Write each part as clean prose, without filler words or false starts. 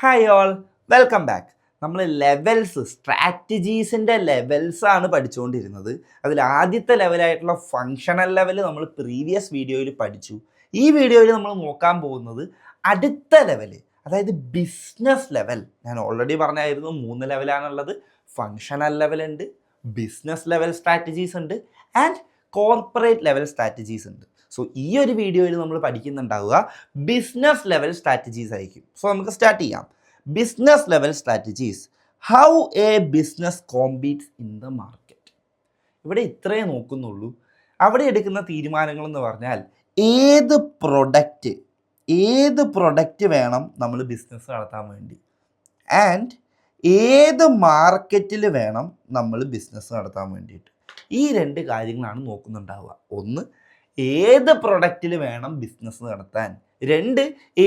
Hi all, welcome back. നമ്മൾ സ്ട്രാറ്റജീസിൻ്റെ ലെവൽസാണ് പഠിച്ചുകൊണ്ടിരുന്നത്. അതിൽ ആദ്യത്തെ ലെവലായിട്ടുള്ള ഫങ്ഷണൽ ലെവൽ നമ്മൾ പ്രീവിയസ് വീഡിയോയിൽ പഠിച്ചു. ഈ വീഡിയോയിൽ നമ്മൾ നോക്കാൻ പോകുന്നത് അടുത്ത ലെവൽ, അതായത് ബിസിനസ് ലെവൽ. ഞാൻ ഓൾറെഡി പറഞ്ഞായിരുന്നു 3 ലെവലാണുള്ളത്. ഫങ്ഷണൽ ലെവൽ ഉണ്ട്, ബിസിനസ് ലെവൽ സ്ട്രാറ്റജീസ് ഉണ്ട്, ആൻഡ് കോർപ്പറേറ്റ് ലെവൽ സ്ട്രാറ്റജീസ് ഉണ്ട്. സോ ഈ ഒരു വീഡിയോയിൽ നമ്മൾ പഠിക്കുന്നുണ്ടാവുക ബിസിനസ് ലെവൽ സ്ട്രാറ്റജീസ് ആയിരിക്കും. സോ നമുക്ക് സ്റ്റാർട്ട് ചെയ്യാം. Business level strategies, how a business competes in the market. ഇവിടെ ഇത്രയേ നോക്കുന്നുള്ളൂ. അവിടെ എടുക്കുന്ന തീരുമാനങ്ങൾ എന്ന് പറഞ്ഞാൽ ഏത് പ്രൊഡക്റ്റ് വേണം നമ്മൾ ബിസിനസ് നടത്താൻ വേണ്ടി, ആൻഡ് ഏത് മാർക്കറ്റിൽ വേണം നമ്മൾ ബിസിനസ് നടത്താൻ വേണ്ടിയിട്ട്. ഈ 2 കാര്യങ്ങളാണ് നോക്കുന്നുണ്ടാവുക. ഒന്ന്, ഏത് പ്രൊഡക്റ്റിൽ വേണം ബിസിനസ് നടത്താൻ. 2,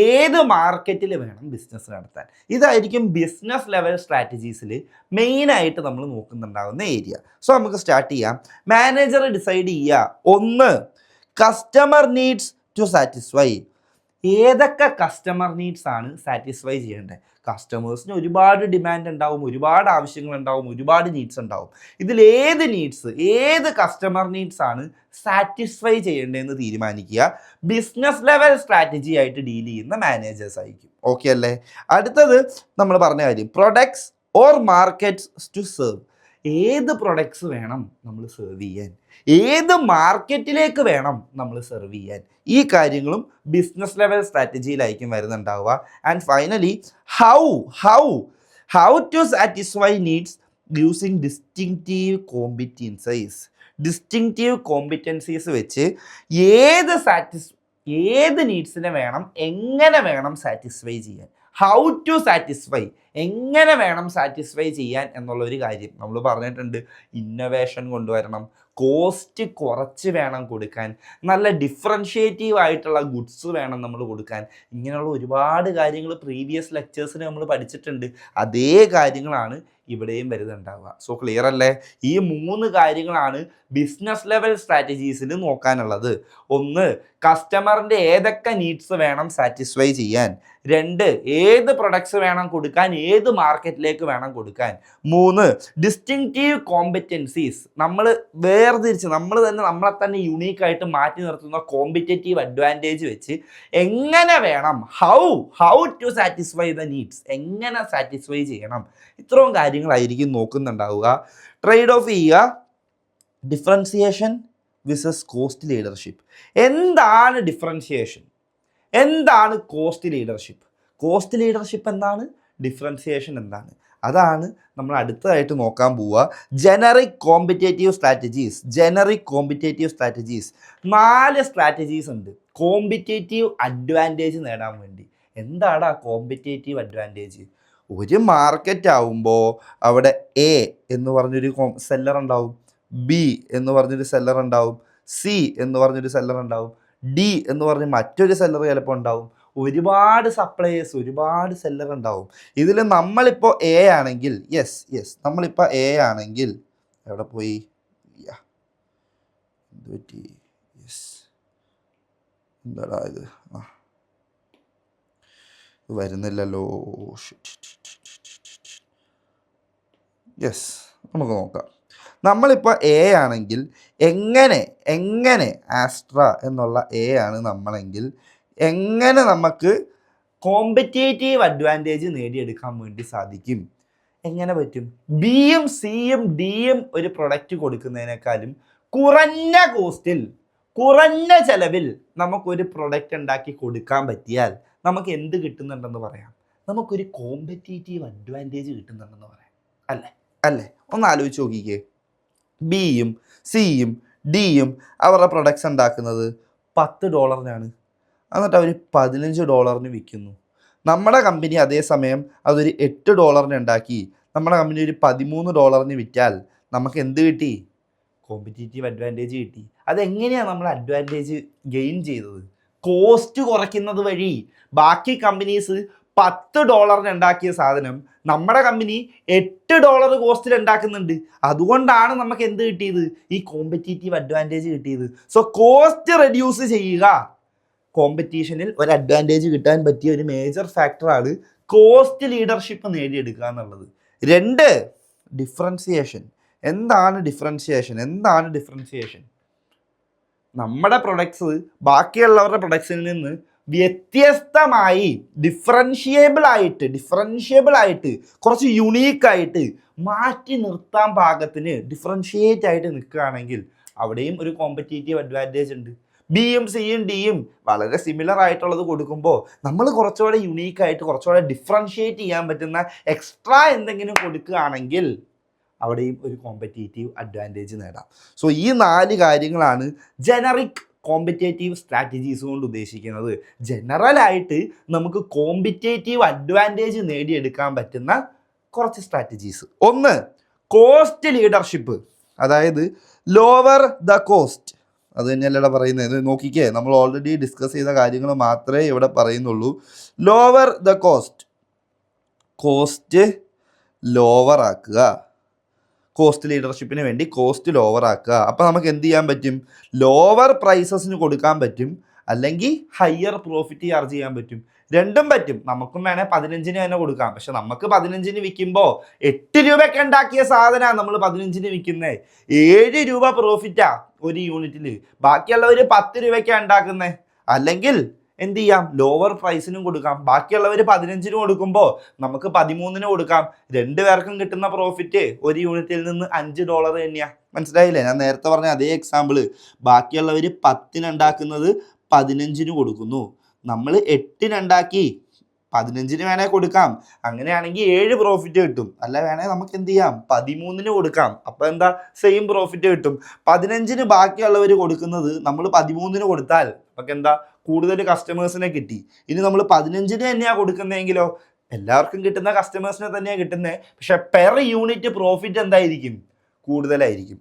ഏത് മാർക്കറ്റിൽ വേണം ബിസിനസ് നടത്താൻ. ഇതായിരിക്കും ബിസിനസ് ലെവൽ സ്ട്രാറ്റജീസിൽ മെയിനായിട്ട് നമ്മൾ നോക്കുന്നുണ്ടാകുന്ന ഏരിയ. സോ നമുക്ക് സ്റ്റാർട്ട് ചെയ്യാം. മാനേജർ ഡിസൈഡ് ചെയ്യുക, 1, കസ്റ്റമർ നീഡ്സ് ടു സാറ്റിസ്ഫൈ. ഏതൊക്കെ കസ്റ്റമർ നീഡ്സ് ആണ് സാറ്റിസ്ഫൈ ചെയ്യേണ്ടത്? കസ്റ്റമേഴ്സിന് ഒരുപാട് ഡിമാൻഡ് ഉണ്ടാവും, ഒരുപാട് ആവശ്യങ്ങളുണ്ടാവും, ഒരുപാട് നീഡ്സ് ഉണ്ടാവും. ഇതിലേത് നീഡ്സ്, ഏത് കസ്റ്റമർ നീഡ്സ് ആണ് സാറ്റിസ്ഫൈ ചെയ്യേണ്ടതെന്ന് തീരുമാനിക്കുക ബിസിനസ് ലെവൽ സ്ട്രാറ്റജി ആയിട്ട് ഡീൽ ചെയ്യുന്ന മാനേജേഴ്സ് ആയിരിക്കും. ഓക്കെ അല്ലേ? അടുത്തത് നമ്മൾ പറഞ്ഞ കാര്യം, products or markets to serve. ഏത് പ്രൊഡക്ട്സ് വേണം നമ്മൾ സെർവ് ചെയ്യാൻ, ഏത് മാർക്കറ്റിലേക്ക് വേണം നമ്മൾ സെർവ് ചെയ്യാൻ. ഈ കാര്യങ്ങളും ബിസിനസ് ലെവൽ സ്ട്രാറ്റജിയിലായിരിക്കും വരുന്നുണ്ടാവുക. And finally, how to satisfy needs using distinctive competencies വെച്ച് ഏത് നീഡ്സിനെ വേണം, എങ്ങനെ വേണം സാറ്റിസ്ഫൈ ചെയ്യാൻ. ഹൗ ടു സാറ്റിസ്ഫൈ, എങ്ങനെ വേണം സാറ്റിസ്ഫൈ ചെയ്യാൻ എന്നുള്ളൊരു കാര്യം നമ്മൾ പറഞ്ഞിട്ടുണ്ട്. ഇന്നൊവേഷൻ കൊണ്ടുവരണം, കോസ്റ്റ് കുറച്ച് വേണം കൊടുക്കാൻ, നല്ല ഡിഫറൻഷ്യേറ്റീവ് ആയിട്ടുള്ള ഗുഡ്സ് വേണം നമ്മൾ കൊടുക്കാൻ. ഇങ്ങനെയുള്ള ഒരുപാട് കാര്യങ്ങൾ പ്രീവിയസ് ലെക്ചേഴ്സിന് നമ്മൾ പഠിച്ചിട്ടുണ്ട്. അതേ കാര്യങ്ങളാണ് ഇവിടെയും വരുന്നുണ്ടാവുക. സോ ക്ലിയർ അല്ലേ? ഈ 3 കാര്യങ്ങളാണ് ബിസിനസ് ലെവൽ സ്ട്രാറ്റജീസിൽ നോക്കാനുള്ളത്. 1, കസ്റ്റമറിൻ്റെ ഏതൊക്കെ നീഡ്സ് വേണം സാറ്റിസ്ഫൈ ചെയ്യാൻ. 2, ഏത് പ്രൊഡക്ട്സ് വേണം കൊടുക്കാൻ, ഏത് മാർക്കറ്റിലേക്ക് വേണം കൊടുക്കാൻ. 3, ഡിസ്റ്റിങ്റ്റീവ് കോമ്പറ്റൻസീസ്, നമ്മൾ വേർതിരിച്ച് നമ്മളെ തന്നെ യുണീക്കായിട്ട് മാറ്റി നിർത്തുന്ന കോമ്പറ്റേറ്റീവ് അഡ്വാൻറ്റേജ് വെച്ച് എങ്ങനെ വേണം, how to satisfy the needs, എങ്ങനെ സാറ്റിസ്ഫൈ ചെയ്യണം. ഇത്രയും കാര്യങ്ങളായിരിക്കും നോക്കുന്നുണ്ടാവുക. ട്രേഡ് ഓഫ് ചെയ്യുക, ഡിഫറൻസിയേഷൻ വിസസ് കോസ്റ്റ് ലീഡർഷിപ്പ്. എന്താണ് ഡിഫറൻസിയേഷൻ, എന്താണ് കോസ്റ്റ് ലീഡർഷിപ്പ്? കോസ്റ്റ് ലീഡർഷിപ്പ് എന്താണ്, ഡിഫറൻസിയേഷൻ എന്താണ്? അതാണ് നമ്മൾ അടുത്തതായിട്ട് നോക്കാൻ പോവുക. Generic competitive strategies. 4 സ്ട്രാറ്റജീസ് ഉണ്ട് കോമ്പറ്റേറ്റീവ് അഡ്വാൻറ്റേജ് നേടാൻ വേണ്ടി. എന്താണ് ആ കോമ്പറ്റേറ്റീവ് അഡ്വാൻറ്റേജ്? ഒരു മാർക്കറ്റ് ആവുമ്പോൾ അവിടെ എ എന്ന് പറഞ്ഞൊരു സെല്ലർ ഉണ്ടാവും, ബി എന്ന് പറഞ്ഞൊരു സെല്ലർ ഉണ്ടാവും, സി എന്ന് പറഞ്ഞൊരു സെല്ലർ ഉണ്ടാവും, ഡി എന്ന് പറഞ്ഞ് മറ്റൊരു സെല്ലർ ചിലപ്പോൾ ഉണ്ടാവും. ഒരുപാട് സപ്ലയേഴ്സ്, ഒരുപാട് സെല്ലർ ഉണ്ടാവും. ഇതിൽ നമ്മളിപ്പോൾ എ ആണെങ്കിൽ, നമ്മളിപ്പോൾ എ ആണെങ്കിൽ, എവിടെ പോയി, എന്ത് പറ്റി, എന്താടാ ഇത്, വരുന്നില്ലല്ലോ. നമുക്ക് നോക്കാം. നമ്മളിപ്പോൾ എ ആണെങ്കിൽ എങ്ങനെ ആസ്ട്ര എന്നുള്ള എ ആണ് നമ്മളെങ്കിൽ എങ്ങനെ നമുക്ക് കോമ്പറ്റേറ്റീവ് അഡ്വാൻറ്റേജ് നേടിയെടുക്കാൻ വേണ്ടി സാധിക്കും? എങ്ങനെ പറ്റും? ബിയും സിയും ഡിയും ഒരു പ്രൊഡക്റ്റ് കൊടുക്കുന്നതിനേക്കാളും കുറഞ്ഞ കോസ്റ്റിൽ, കുറഞ്ഞ ചെലവിൽ നമുക്കൊരു പ്രൊഡക്റ്റ് ഉണ്ടാക്കി കൊടുക്കാൻ പറ്റിയാൽ നമുക്ക് എന്ത് കിട്ടുന്നുണ്ടെന്ന് പറയാം? നമുക്കൊരു കോമ്പറ്റേറ്റീവ് അഡ്വാൻറ്റേജ് കിട്ടുന്നുണ്ടെന്ന് പറയാം. അല്ലേ? ഒന്ന് ആലോചിച്ച് നോക്കിക്കേ. ബിയും സിയും ഡിയും അവരുടെ പ്രൊഡക്ട്സ് ഉണ്ടാക്കുന്നത് $10 എന്നിട്ട് അവർ $15 വിൽക്കുന്നു. നമ്മുടെ കമ്പനി അതേസമയം അതൊരു $8 ഉണ്ടാക്കി നമ്മുടെ കമ്പനി ഒരു $13 വിറ്റാൽ നമുക്ക് എന്ത് കിട്ടി? കോമ്പറ്റേറ്റീവ് അഡ്വാൻറ്റേജ് കിട്ടി. അതെങ്ങനെയാണ് നമ്മൾ അഡ്വാൻറ്റേജ് ഗെയിൻ ചെയ്തത്? കോസ്റ്റ് കുറയ്ക്കുന്നത് വഴി. ബാക്കി കമ്പനീസ് $10 ഉണ്ടാക്കിയ സാധനം നമ്മുടെ കമ്പനി $8 കോസ്റ്റിൽ ഉണ്ടാക്കുന്നുണ്ട്. അതുകൊണ്ടാണ് നമുക്ക് എന്ത് കിട്ടിയത്? ഈ കോമ്പറ്റേറ്റീവ് അഡ്വാൻറ്റേജ് കിട്ടിയത്. സോ കോസ്റ്റ് റെഡ്യൂസ് ചെയ്യുക കോമ്പറ്റീഷനിൽ ഒരു അഡ്വാൻറ്റേജ് കിട്ടാൻ പറ്റിയ ഒരു മേജർ ഫാക്ടറാണ് കോസ്റ്റ് ലീഡർഷിപ്പ് നേടിയെടുക്കുക എന്നുള്ളത്. 2 ഡിഫറൻസിയേഷൻ. എന്താണ് ഡിഫറൻസിയേഷൻ? നമ്മുടെ പ്രൊഡക്ട്സ് ബാക്കിയുള്ളവരുടെ പ്രൊഡക്ട്സിൽ നിന്ന് വ്യത്യസ്തമായി ഡിഫറൻഷിയബിൾ ആയിട്ട് കുറച്ച് യുണീക്കായിട്ട് മാറ്റി നിർത്താൻ പാകത്തിന് ഡിഫറൻഷിയേറ്റ് ആയിട്ട് നിൽക്കുകയാണെങ്കിൽ അവിടെയും ഒരു കോമ്പറ്റീറ്റീവ് അഡ്വാൻറ്റേജ് ഉണ്ട്. ബിയും സിയും ഡിയും വളരെ സിമിലർ ആയിട്ടുള്ളത് കൊടുക്കുമ്പോൾ നമ്മൾ കുറച്ചുകൂടെ യുണീക്കായിട്ട് കുറച്ചുകൂടെ ഡിഫറൻഷിയേറ്റ് ചെയ്യാൻ പറ്റുന്ന എക്സ്ട്രാ എന്തെങ്കിലും കൊടുക്കുകയാണെങ്കിൽ അവിടെയും ഒരു കോമ്പറ്റീറ്റീവ് അഡ്വാൻറ്റേജ് നേടാം. സോ ഈ 4 കാര്യങ്ങളാണ് ജനറിക് കോമ്പറ്റേറ്റീവ് സ്ട്രാറ്റജീസ് കൊണ്ട് ഉദ്ദേശിക്കുന്നത്. ജനറലായിട്ട് നമുക്ക് കോമ്പറ്റേറ്റീവ് അഡ്വാൻറ്റേജ് നേടിയെടുക്കാൻ പറ്റുന്ന കുറച്ച് സ്ട്രാറ്റജീസ്. 1 കോസ്റ്റ് ലീഡർഷിപ്പ്, അതായത് ലോവർ ദ കോസ്റ്റ്. അത് തന്നെയല്ലേ പറയുന്നത്. നോക്കിക്കേ, നമ്മൾ ഓൾറെഡി ഡിസ്കസ് ചെയ്ത കാര്യങ്ങൾ മാത്രമേ ഇവിടെ പറയുന്നുള്ളൂ. ലോവർ ദ കോസ്റ്റ് ലോവർ ആക്കുക. കോസ്റ്റ് ലീഡർഷിപ്പിന് വേണ്ടി കോസ്റ്റ് ലോവർ ആക്കുക. അപ്പോൾ നമുക്ക് എന്ത് ചെയ്യാൻ പറ്റും? ലോവർ പ്രൈസസിന് കൊടുക്കാൻ പറ്റും, അല്ലെങ്കിൽ ഹയർ പ്രോഫിറ്റ് ചാർജ് ചെയ്യാൻ പറ്റും. രണ്ടും പറ്റും. നമുക്കും വേണേൽ 15 തന്നെ കൊടുക്കാം. പക്ഷെ നമുക്ക് 15 വിൽക്കുമ്പോൾ 8 രൂപയ്ക്ക് ഉണ്ടാക്കിയ സാധനമാണ് നമ്മൾ 15 വിൽക്കുന്നത്. 7 രൂപ പ്രോഫിറ്റാ ഒരു യൂണിറ്റിൽ. ബാക്കിയുള്ളവർ 10 രൂപയ്ക്കാണ് ഉണ്ടാക്കുന്നത്. അല്ലെങ്കിൽ എന്ത് ചെയ്യാം? ലോവർ പ്രൈസിനും കൊടുക്കാം. ബാക്കിയുള്ളവർ 15 കൊടുക്കുമ്പോൾ നമുക്ക് 13 കൊടുക്കാം. 2 പേർക്കും കിട്ടുന്ന പ്രോഫിറ്റ് ഒരു യൂണിറ്റിൽ നിന്ന് $5 തന്നെയാണ്. മനസ്സിലായില്ലേ? ഞാൻ നേരത്തെ പറഞ്ഞ അതേ എക്സാമ്പിൾ. ബാക്കിയുള്ളവർ 10 ഉണ്ടാക്കുന്നത് 15 കൊടുക്കുന്നു. നമ്മൾ 8 ഉണ്ടാക്കി 15 വേണേൽ കൊടുക്കാം. അങ്ങനെയാണെങ്കിൽ 7 പ്രോഫിറ്റ് കിട്ടും. അല്ല വേണേൽ നമുക്ക് എന്ത് ചെയ്യാം? 13 കൊടുക്കാം. അപ്പോൾ എന്താ? സെയിം പ്രോഫിറ്റ് കിട്ടും. 15 ബാക്കിയുള്ളവർ കൊടുക്കുന്നത് നമ്മൾ 13 കൊടുത്താൽ നമുക്ക് എന്താ? കൂടുതൽ കസ്റ്റമേഴ്സിനെ കിട്ടി. ഇനി നമ്മൾ 15 തന്നെയാണ് കൊടുക്കുന്നതെങ്കിലോ എല്ലാവർക്കും കിട്ടുന്ന കസ്റ്റമേഴ്സിനെ തന്നെയാണ് കിട്ടുന്നത്. പക്ഷെ പെർ യൂണിറ്റ് പ്രോഫിറ്റ് എന്തായിരിക്കും? കൂടുതലായിരിക്കും.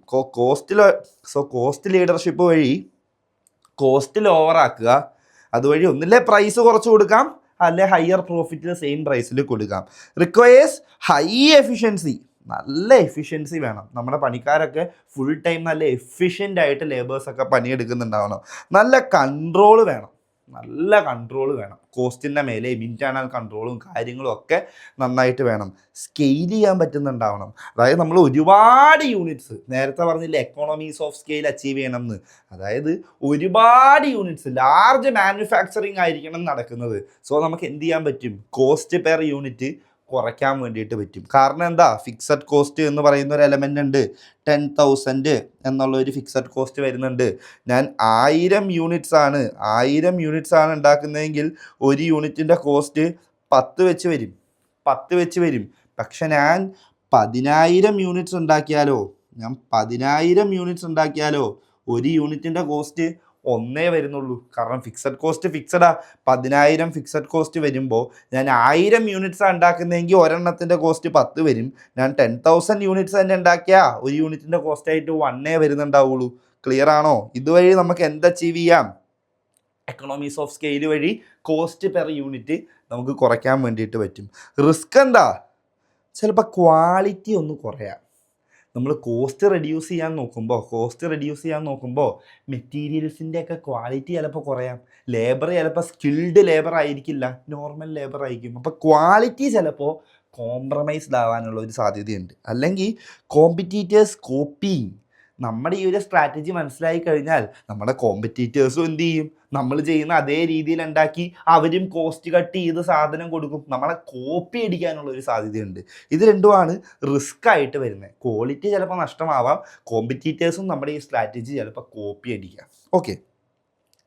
കോസ്റ്റ് ലീഡർഷിപ്പ് വഴി കോസ്റ്റ് ലോവർ ആക്കുക. അതുവഴി ഒന്നില്ലേ പ്രൈസ് കുറച്ച് കൊടുക്കാം, അല്ലെ ഹയർ പ്രോഫിറ്റിൽ സെയിം പ്രൈസിൽ കൊടുക്കാം. Requires high efficiency. നല്ല എഫിഷ്യൻസി വേണം. നമ്മുടെ പണിക്കാരൊക്കെ ഫുൾ ടൈം നല്ല എഫിഷ്യൻ്റ് ആയിട്ട് ലേബേഴ്സൊക്കെ പണിയെടുക്കുന്നുണ്ടാവണം. നല്ല കൺട്രോൾ വേണം. കോസ്റ്റിൻ്റെ മേലെ ഇൻറ്റേർണൽ കൺട്രോളും കാര്യങ്ങളും ഒക്കെ നന്നായിട്ട് വേണം. സ്കെയിൽ ചെയ്യാൻ പറ്റുന്നുണ്ടാവണം. അതായത് നമ്മൾ ഒരുപാട് യൂണിറ്റ്സ്, നേരത്തെ പറഞ്ഞില്ലേ എക്കോണമീസ് ഓഫ് സ്കെയിൽ അച്ചീവ് ചെയ്യണം എന്ന്. അതായത് ഒരുപാട് യൂണിറ്റ്സ്, ലാർജ് മാനുഫാക്ചറിങ് ആയിരിക്കണം നടക്കുന്നത്. സോ നമുക്ക് എന്ത് ചെയ്യാൻ പറ്റും? കോസ്റ്റ് പെർ യൂണിറ്റ് കുറയ്ക്കാൻ വേണ്ടിയിട്ട് പറ്റും. കാരണം എന്താ? ഫിക്സഡ് കോസ്റ്റ് എന്ന് പറയുന്ന ഒരു എലമെൻ്റ് ഉണ്ട്. 10,000 എന്നുള്ള ഒരു ഫിക്സഡ് കോസ്റ്റ് വരുന്നുണ്ട്. ഞാൻ 1000 യൂണിറ്റ്സ് ആണ് ഉണ്ടാക്കുന്നതെങ്കിൽ ഒരു യൂണിറ്റിൻ്റെ കോസ്റ്റ് 10 വെച്ച് വരും. പക്ഷെ ഞാൻ 10,000 യൂണിറ്റ്സ് ഉണ്ടാക്കിയാലോ ഒരു യൂണിറ്റിൻ്റെ കോസ്റ്റ് 1 വരുന്നുള്ളൂ. കാരണം ഫിക്സഡ് കോസ്റ്റ് ഫിക്സഡാ. 10,000 ഫിക്സഡ് കോസ്റ്റ് വരുമ്പോൾ ഞാൻ 1000 യൂണിറ്റ്സ് ഉണ്ടാക്കുന്നതെങ്കിൽ ഒരെണ്ണത്തിൻ്റെ കോസ്റ്റ് 10 വരും. ഞാൻ 10,000 യൂണിറ്റ്സ് തന്നെ ഉണ്ടാക്കിയാൽ ഒരു യൂണിറ്റിൻ്റെ കോസ്റ്റ് ആയിട്ട് 1 വരുന്നുണ്ടാവുള്ളൂ. ക്ലിയർ ആണോ? ഇതുവഴി നമുക്ക് എന്ത് അച്ചീവ് ചെയ്യാം? എക്കണോമീസ് ഓഫ് സ്കെയിൽ വഴി കോസ്റ്റ് പെർ യൂണിറ്റ് നമുക്ക് കുറയ്ക്കാൻ വേണ്ടിയിട്ട് പറ്റും. റിസ്ക് എന്താ? ചിലപ്പോൾ ക്വാളിറ്റി ഒന്ന് കുറയാം. നമ്മൾ കോസ്റ്റ് റെഡ്യൂസ് ചെയ്യാൻ നോക്കുമ്പോൾ മെറ്റീരിയൽസിൻ്റെ ഒക്കെ ക്വാളിറ്റി ചിലപ്പോൾ കുറയാം. ലേബർ ചിലപ്പോൾ സ്കിൽഡ് ലേബർ ആയിരിക്കില്ല, നോർമൽ ലേബർ ആയിരിക്കും. അപ്പോൾ ക്വാളിറ്റി ചിലപ്പോൾ കോംപ്രമൈസ്ഡ് ആവാനുള്ള ഒരു സാധ്യതയുണ്ട്. അല്ലെങ്കിൽ കോമ്പറ്റീറ്റേഴ്സ് കോപ്പിങ്. നമ്മുടെ ഈ ഒരു സ്ട്രാറ്റജി മനസ്സിലായി കഴിഞ്ഞാൽ നമ്മുടെ കോമ്പറ്റീറ്റേഴ്സും എന്ത് ചെയ്യും? നമ്മൾ ചെയ്യുന്ന അതേ രീതിയിൽ ഉണ്ടാക്കി അവരും കോസ്റ്റ് കട്ട് ചെയ്ത് സാധനം കൊടുക്കും. നമ്മളെ കോപ്പി അടിക്കാനുള്ള ഒരു സാധ്യതയുണ്ട്. ഇത് രണ്ടുമാണ് റിസ്ക് ആയിട്ട് വരുന്നത്. ക്വാളിറ്റി ചിലപ്പോൾ നഷ്ടമാവാം, കോമ്പറ്റീറ്റേഴ്സും നമ്മുടെ ഈ സ്ട്രാറ്റജി ചിലപ്പോൾ കോപ്പി അടിക്കാം. ഓക്കെ,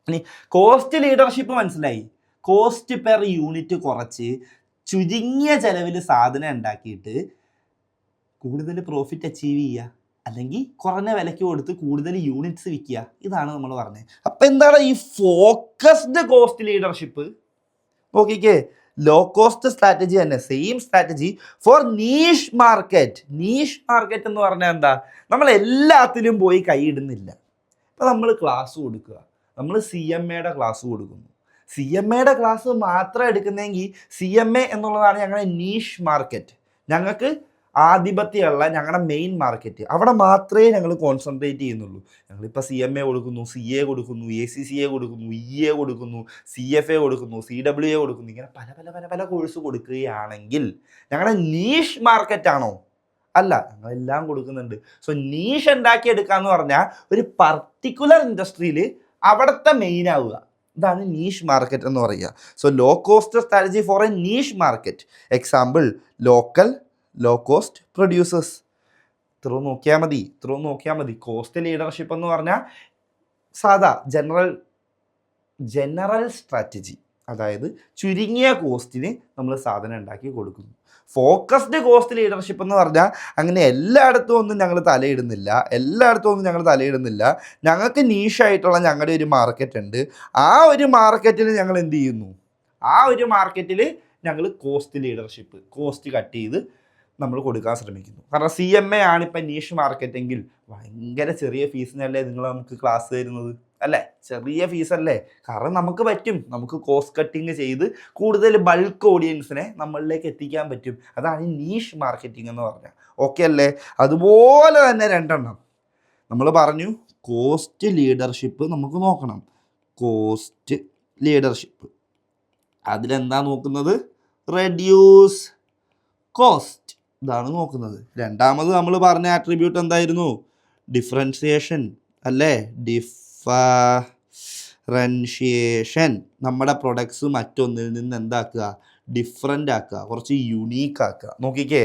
ഇനി കോസ്റ്റ് ലീഡർഷിപ്പ് മനസ്സിലായി. കോസ്റ്റ് പെർ യൂണിറ്റ് കുറച്ച് ചുരുങ്ങിയ ചിലവിൽ സാധനം ഉണ്ടാക്കിയിട്ട് കൂടുതൽ പ്രോഫിറ്റ് അച്ചീവ് ചെയ്യുക, അല്ലെങ്കിൽ കുറഞ്ഞ വിലയ്ക്ക് കൊടുത്ത് കൂടുതൽ യൂണിറ്റ്സ് വിൽക്കുക. ഇതാണ് നമ്മൾ പറഞ്ഞത്. അപ്പം എന്താണ് ഈ ഫോക്കസ്ഡ് കോസ്റ്റ് ലീഡർഷിപ്പ്? നോക്കിക്കേ, ലോ കോസ്റ്റ് സ്ട്രാറ്റജി തന്നെ, same strategy four niche market. Niche market എന്ന് പറഞ്ഞാൽ എന്താ? നമ്മൾ എല്ലാത്തിലും പോയി കൈയിടുന്നില്ല. ഇപ്പം നമ്മൾ ക്ലാസ് കൊടുക്കുക, നമ്മൾ CMA ക്ലാസ് കൊടുക്കുന്നു. CMA ക്ലാസ് മാത്രം എടുക്കുന്നതെങ്കിൽ CMA എന്നുള്ളതാണ് ഞങ്ങളുടെ നീഷ് മാർക്കറ്റ്. ഞങ്ങൾക്ക് ആധിപത്യമുള്ള ഞങ്ങളുടെ മെയിൻ മാർക്കറ്റ്, അവിടെ മാത്രമേ ഞങ്ങൾ കോൺസെൻട്രേറ്റ് ചെയ്യുന്നുള്ളൂ. ഞങ്ങളിപ്പോൾ CMA കൊടുക്കുന്നു, CA കൊടുക്കുന്നു, ACCA കൊടുക്കുന്നു, EA കൊടുക്കുന്നു, CFA കൊടുക്കുന്നു, CWA കൊടുക്കുന്നു, ഇങ്ങനെ പല പല പല പല കോഴ്സ് കൊടുക്കുകയാണെങ്കിൽ ഞങ്ങളുടെ നീഷ് മാർക്കറ്റാണോ? അല്ല, ഞങ്ങളെല്ലാം കൊടുക്കുന്നുണ്ട്. സോ നീഷ് ഉണ്ടാക്കിയെടുക്കുക എന്ന് പറഞ്ഞാൽ ഒരു പർട്ടിക്കുലർ ഇൻഡസ്ട്രിയിൽ അവിടുത്തെ മെയിൻ ആവുക, ഇതാണ് നീഷ് മാർക്കറ്റ് എന്ന് പറയുക. So low cost strategy for a niche market. Example low cost producers. ഇത്ര നോക്കിയാൽ മതി. കോസ്റ്റ് ലീഡർഷിപ്പ് എന്ന് പറഞ്ഞാൽ സാധാ ജനറൽ സ്ട്രാറ്റജി, അതായത് ചുരുങ്ങിയ കോസ്റ്റിന് നമ്മൾ സാധനം ഉണ്ടാക്കി കൊടുക്കുന്നു. ഫോക്കസ്ഡ് കോസ്റ്റ് ലീഡർഷിപ്പ് എന്ന് പറഞ്ഞാൽ അങ്ങനെ എല്ലായിടത്തും ഒന്നും ഞങ്ങൾ തലയിടുന്നില്ല. ഞങ്ങൾക്ക് നീഷായിട്ടുള്ള ഞങ്ങളുടെ ഒരു മാർക്കറ്റ് ഉണ്ട്. ആ ഒരു മാർക്കറ്റിൽ ഞങ്ങൾ എന്ത് ചെയ്യുന്നു? ആ ഒരു മാർക്കറ്റിൽ ഞങ്ങൾ കോസ്റ്റ് ലീഡർഷിപ്പ്, കോസ്റ്റ് കട്ട് ചെയ്ത് നമ്മൾ കൊടുക്കാൻ ശ്രമിക്കുന്നു. കാരണം CMA ആണ് ഇപ്പം നീഷ് മാർക്കറ്റെങ്കിൽ ഭയങ്കര ചെറിയ ഫീസിനല്ലേ നമുക്ക് ക്ലാസ് തരുന്നത്, അല്ലേ? ചെറിയ ഫീസല്ലേ? കാരണം നമുക്ക് കോസ്റ്റ് കട്ടിങ് ചെയ്ത് കൂടുതൽ ബൾക്ക് ഓഡിയൻസിനെ നമ്മളിലേക്ക് എത്തിക്കാൻ പറ്റും. അതാണ് നീഷ് മാർക്കറ്റിംഗ് എന്ന് പറഞ്ഞാൽ. ഓക്കെ അല്ലേ? അതുപോലെ തന്നെ 2 നമ്മൾ പറഞ്ഞു. കോസ്റ്റ് ലീഡർഷിപ്പ് നമുക്ക് നോക്കണം. കോസ്റ്റ് ലീഡർഷിപ്പ് അതിലെന്താ നോക്കുന്നത്? റെഡ്യൂസ് കോസ്റ്റ്, ഇതാണ് നോക്കുന്നത്. രണ്ടാമത് നമ്മൾ പറഞ്ഞ ആട്രിബ്യൂട്ട് എന്തായിരുന്നു? ഡിഫറൻഷിയേഷൻ, അല്ലേ? ഡിഫറൻഷിയേഷൻ. നമ്മുടെ പ്രൊഡക്ട്സ് മറ്റൊന്നിൽ നിന്ന് എന്താക്കുക? ഡിഫറൻ്റ് ആക്കുക, കുറച്ച് യുണീക്ക് ആക്കുക. നോക്കിക്കേ,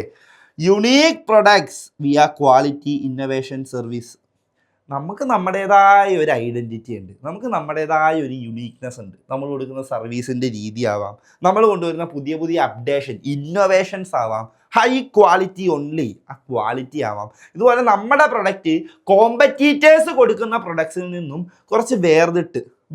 unique products via quality innovation service. നമുക്ക് നമ്മുടേതായ ഒരു ഐഡൻറ്റിറ്റി ഉണ്ട്, നമുക്ക് നമ്മുടേതായ ഒരു യുണീക്നെസ് ഉണ്ട്. നമ്മൾ കൊടുക്കുന്ന സർവീസിൻ്റെ രീതിയാവാം, നമ്മൾ കൊണ്ടുവരുന്ന പുതിയ പുതിയ അപ്ഡേഷൻ ഇന്നൊവേഷൻസ് ആവാം, ഹൈ ക്വാളിറ്റി ഓൺലി, ആ ക്വാളിറ്റി ആവാം. ഇതുപോലെ നമ്മുടെ പ്രൊഡക്റ്റ് കോമ്പറ്റീറ്റേഴ്സ് കൊടുക്കുന്ന പ്രൊഡക്ട്സിൽ നിന്നും കുറച്ച്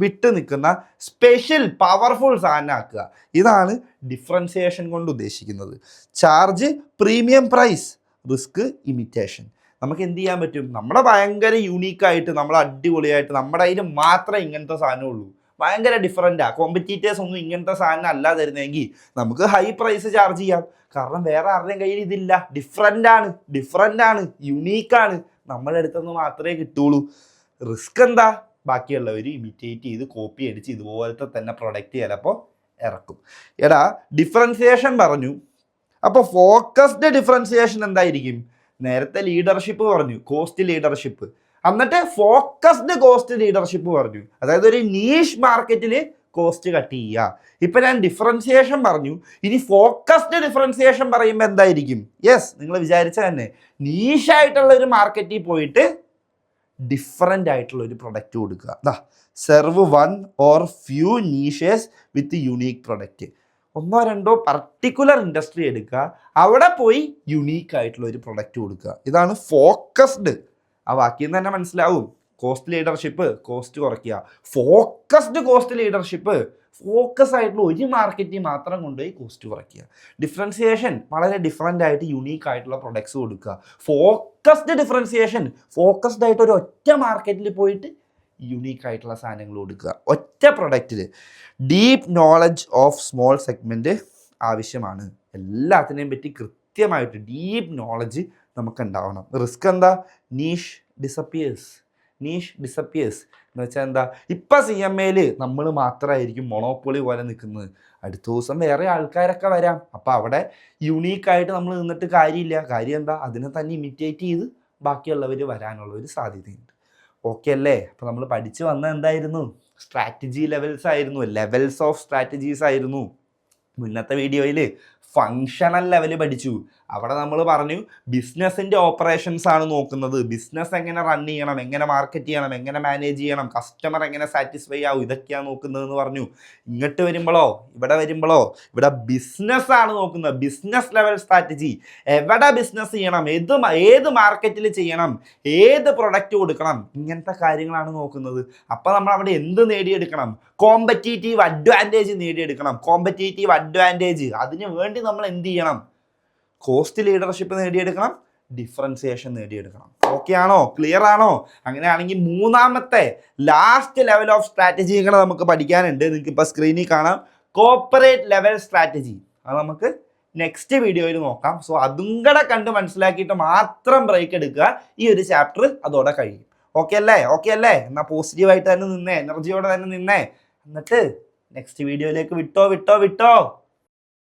വിട്ട് നിൽക്കുന്ന സ്പെഷ്യൽ പവർഫുൾ സാധനമാക്കുക. ഇതാണ് ഡിഫറൻസിയേഷൻ കൊണ്ട് ഉദ്ദേശിക്കുന്നത്. Charge premium price, risk imitation. നമുക്ക് എന്ത് ചെയ്യാൻ പറ്റും? നമ്മുടെ ഭയങ്കര യൂണീക്കായിട്ട്, നമ്മൾ അടിപൊളിയായിട്ട്, നമ്മുടെ കയ്യിൽ മാത്രമേ ഇങ്ങനത്തെ സാധനമുള്ളൂ, ഭയങ്കര ഡിഫറൻറ്റാണ്, കോമ്പറ്റീറ്റേഴ്സ് ഒന്നും ഇങ്ങനത്തെ സാധനം അല്ല തരുന്നതെങ്കിൽ നമുക്ക് ഹൈ പ്രൈസ് ചാർജ് ചെയ്യാം. കാരണം വേറെ ആരുടെയും കയ്യിൽ ഇതില്ല. ഡിഫറൻ്റ് ആണ്, യുണീക്കാണ്, നമ്മുടെ അടുത്തുനിന്ന് മാത്രമേ കിട്ടുള്ളൂ. റിസ്ക് എന്താ? ബാക്കിയുള്ളവർ ഇമിറ്റേറ്റ് ചെയ്ത് കോപ്പി അടിച്ച് ഇതുപോലത്തെ തന്നെ പ്രൊഡക്റ്റ് ചിലപ്പോൾ ഇറക്കും. എടാ, ഡിഫറൻസിയേഷൻ പറഞ്ഞു. അപ്പോൾ ഫോക്കസ്ഡ് ഡിഫറൻസിയേഷൻ എന്തായിരിക്കും? നേരത്തെ ലീഡർഷിപ്പ് പറഞ്ഞു, കോസ്റ്റ് ലീഡർഷിപ്പ്. എന്നിട്ട് ഫോക്കസ്ഡ് കോസ്റ്റ് ലീഡർഷിപ്പ് പറഞ്ഞു, അതായത് ഒരു നീഷ് മാർക്കറ്റിൽ കോസ്റ്റ് കട്ട് ചെയ്യുക. ഇപ്പം ഞാൻ ഡിഫറൻസിയേഷൻ പറഞ്ഞു, ഇനി ഫോക്കസ്ഡ് ഡിഫറൻസിയേഷൻ പറയുമ്പോൾ എന്തായിരിക്കും? യെസ്, നിങ്ങൾ വിചാരിച്ച തന്നെ, നീഷായിട്ടുള്ള ഒരു മാർക്കറ്റിൽ പോയിട്ട് ഡിഫറൻ്റ് ആയിട്ടുള്ള ഒരു പ്രൊഡക്റ്റ് കൊടുക്കുക. Serve 1 or few niches with unique product. 1 or 2 particular industry എടുക്കുക, അവിടെ പോയി യുണീക്ക് ആയിട്ടുള്ള ഒരു പ്രൊഡക്റ്റ് കൊടുക്കുക. ഇതാണ് ഫോക്കസ്ഡ്. ആ വാക്യം തന്നെ മനസ്സിലാവും. കോസ്റ്റ് ലീഡർഷിപ്പ്, കോസ്റ്റ് കുറയ്ക്കുക. ഫോക്കസ്ഡ് കോസ്റ്റ് ലീഡർഷിപ്പ്, ഫോക്കസ് ആയിട്ടുള്ള ഒരു മാർക്കറ്റിൽ മാത്രം കൊണ്ടുപോയി കോസ്റ്റ് കുറയ്ക്കുക. ഡിഫറൻസിയേഷൻ, വളരെ ഡിഫറൻ്റ് ആയിട്ട് യുണീക്ക് ആയിട്ടുള്ള പ്രൊഡക്ട്സ് കൊടുക്കുക. ഫോക്കസ്ഡ് ഡിഫറൻസിയേഷൻ, ഫോക്കസ്ഡ് ആയിട്ട് ഒരു ഒറ്റ മാർക്കറ്റിൽ പോയിട്ട് യുണീക്ക് ആയിട്ടുള്ള സാധനങ്ങൾ കൊടുക്കുക, ഒറ്റ പ്രൊഡക്റ്റിൽ. Deep knowledge of small segment ആവശ്യമാണ്. എല്ലാത്തിനെയും പറ്റി കൃത്യമായിട്ട് ഡീപ്പ് നോളജ് നമുക്ക് ഉണ്ടാവണം. റിസ്ക് എന്താ? നീഷ് ഡിസപ്പിയേഴ്സ് എന്ന് വെച്ചാൽ എന്താ? ഇപ്പം CMAയിൽ നമ്മൾ മാത്രമായിരിക്കും മൊണോപ്പൊളി പോലെ നിൽക്കുന്നത്. അടുത്ത ദിവസം വേറെ ആൾക്കാരൊക്കെ വരാം. അപ്പോൾ അവിടെ യുണീക്കായിട്ട് നമ്മൾ നിന്നിട്ട് കാര്യമില്ല. കാര്യം എന്താ? അതിനെ തന്നെ ഇമിറ്റേറ്റ് ചെയ്ത് ബാക്കിയുള്ളവർ വരാനുള്ള ഒരു സാധ്യതയുണ്ട്. ഓക്കെ അല്ലേ? അപ്പോൾ നമ്മൾ പഠിച്ചു വന്ന എന്തായിരുന്നു? സ്ട്രാറ്റജി ലെവൽസ് ഓഫ് സ്ട്രാറ്റജീസ് ആയിരുന്നു. മുന്നത്തെ വീഡിയോയിൽ ഫങ്ഷണൽ ലെവൽ പഠിച്ചു. അവിടെ നമ്മൾ പറഞ്ഞു ബിസിനസ്സിൻ്റെ ഓപ്പറേഷൻസ് ആണ് നോക്കുന്നത്. ബിസിനസ് എങ്ങനെ റൺ ചെയ്യണം, എങ്ങനെ മാർക്കറ്റ് ചെയ്യണം, എങ്ങനെ മാനേജ് ചെയ്യണം, കസ്റ്റമർ എങ്ങനെ സാറ്റിസ്ഫൈ ആവും, ഇതൊക്കെയാണ് നോക്കുന്നതെന്ന് പറഞ്ഞു. ഇവിടെ ഇവിടെ ബിസിനസ്സാണ് നോക്കുന്നത്. ബിസിനസ് ലെവൽ സ്ട്രാറ്റജി, എവിടെ ബിസിനസ് ചെയ്യണം, ഏത് മാർക്കറ്റിൽ ചെയ്യണം, ഏത് പ്രൊഡക്റ്റ് കൊടുക്കണം, ഇങ്ങനത്തെ കാര്യങ്ങളാണ് നോക്കുന്നത്. അപ്പോൾ നമ്മൾ അവിടെ എന്ത് നേടിയെടുക്കണം? Competitive advantage നേടിയെടുക്കണം. അതിന് വേണ്ടി നമ്മൾ എന്ത് ചെയ്യണം? കോസ്റ്റ് ലീഡർഷിപ്പ് നേടിയെടുക്കണം, ഡിഫറൻസിയേഷൻ നേടിയെടുക്കണം. ഓക്കെ ആണോ? ക്ലിയർ ആണോ? അങ്ങനെയാണെങ്കിൽ മൂന്നാമത്തെ ലാസ്റ്റ് ലെവൽ ഓഫ് സ്ട്രാറ്റജികൾ നമുക്ക് പഠിക്കാനുണ്ട്. നിങ്ങൾക്ക് ഇപ്പോൾ സ്ക്രീനിൽ കാണാം, കോർപ്പറേറ്റ് ലെവൽ സ്ട്രാറ്റജി. അത് നമുക്ക് നെക്സ്റ്റ് വീഡിയോയിൽ നോക്കാം. സോ അതും കൂടെ കണ്ട് മനസ്സിലാക്കിയിട്ട് മാത്രം ബ്രേക്ക് എടുക്കുക. ഈ ഒരു ചാപ്റ്റർ അതോടെ കഴിയും. ഓക്കെ അല്ലേ? എന്നാൽ പോസിറ്റീവായിട്ട് തന്നെ നിന്നേ, എനർജിയോടെ തന്നെ നിന്നേ. എന്നിട്ട് നെക്സ്റ്റ് വീഡിയോയിലേക്ക് വിട്ടോ.